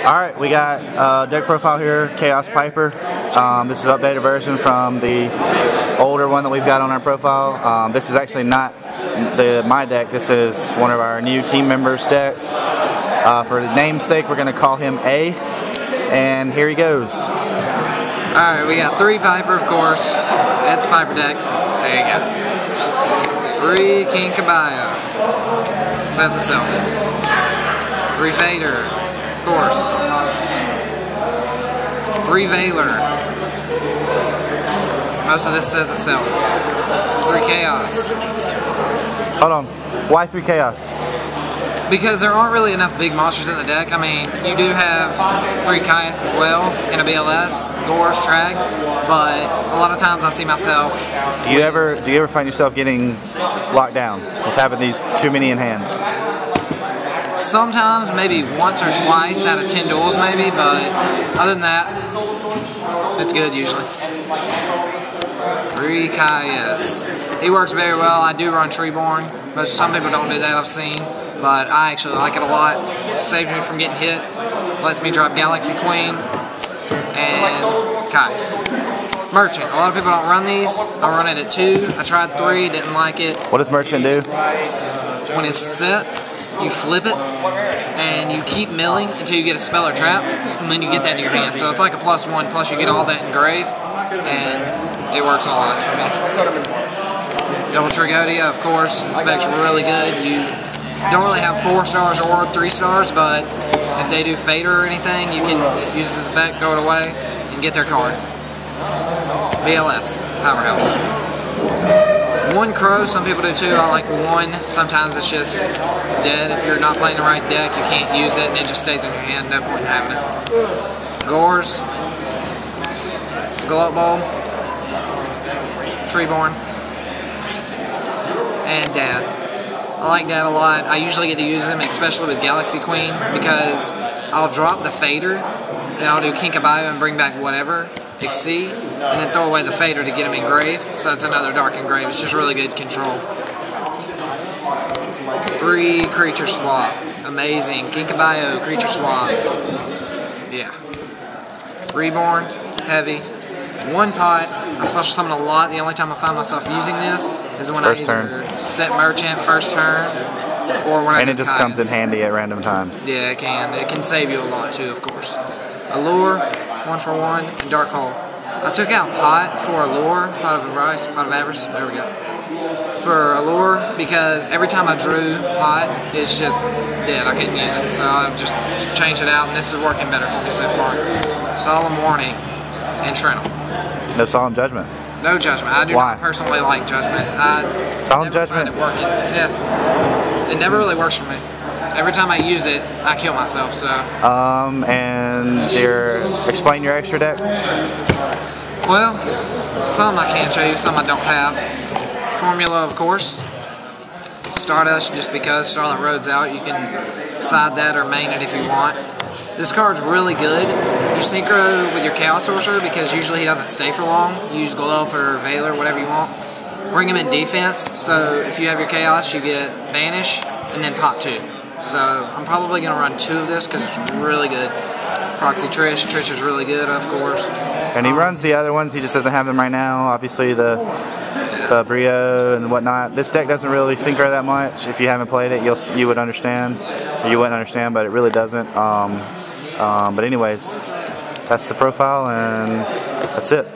Alright, we got deck profile here, Chaos Piper. This is an updated version from the older one that we've got on our profile. This is actually not my deck, this is one of our new team members' decks. For the namesake, we're going to call him A, and here he goes. Alright, we got 3 Piper, of course. It's a Piper deck. There you go. 3 King Caballo. Says itself. 3 Vader, of course. 3 Veiler. Most of this says itself. 3 Chaos. Hold on. Why 3 Chaos? Because there aren't really enough big monsters in the deck. I mean, you do have 3 Caius as well in a BLS, Gorz, Trag, but a lot of times I see myself. Do you ever find yourself getting locked down with having these too many in hand? Sometimes, maybe once or twice out of 10 duels maybe, but other than that, it's good usually. 3 Caius. He works very well. I do run Treeborn. Some people don't do that, I've seen, but I actually like it a lot. Saves me from getting hit. Lets me drop Galaxy Queen and Caius. Merchant. A lot of people don't run these. I run it at 2. I tried 3, didn't like it. What does Merchant do? When it's set, you flip it, and you keep milling until you get a spell or trap, and then you get that in your hand. So it's like a +1, plus you get all that engraved, and it works a lot for me. Double Tragoedia, of course, this effect's really good. You don't really have 4 stars or 3 stars, but if they do Fader or anything, you can use this effect, throw it away, and get their card. BLS, Powerhouse. 1 Crow, some people do too. I like 1. Sometimes it's just dead. If you're not playing the right deck, you can't use it and it just stays in your hand. No point in having it. Gorz, Gloat Bowl, Treeborn, and Dad. I like Dad a lot. I usually get to use him, especially with Galaxy Queen, because I'll drop the Fader, then I'll do King Caballo and bring back whatever. Exceed, and then throw away the Fader to get him engraved. So that's another Dark Engrave. It's just really good control. 3 Creature Swap. Amazing. King Caballo, Creature Swap. Yeah. Reborn, heavy. 1 pot. I special summon a lot. The only time I find myself using this is when I either set Merchant first turn, or when I it just Caius. comes in handy at random times. Yeah, it can. It can save you a lot too, of course. Allure, 1 for 1, and Dark Hole. I took out Pot for Allure, Pot of Rice, Pot of Avarice, there we go. For Allure, because every time I drew Pot, it's just dead, I couldn't use it. So I've just changed it out, and this is working better for me so far. Solemn Warning, and Trental. No Solemn Judgment? No Judgment. I do not personally like Judgment. Solemn Judgment? Find it working. Yeah. It never really works for me. Every time I use it, I kill myself, so. And explain your extra deck? Well, some I can show you, some I don't have. Formula, of course. Stardust, just because Starlight Road's out, you can side that or main it if you want. This card's really good. You synchro with your Chaos Sorcerer because usually he doesn't stay for long. You use Glow Up or Veiler, whatever you want. Bring him in defense, so if you have your Chaos, you get Banish and then pop 2. So I'm probably going to run 2 of this because it's really good. Proxy Trish. Trish is really good, of course. And he runs the other ones, he just doesn't have them right now. Obviously the Brio and whatnot. This deck doesn't really synchro that much. If you haven't played it, you would understand. Or you wouldn't understand, but it really doesn't. But anyways, that's the profile and that's it.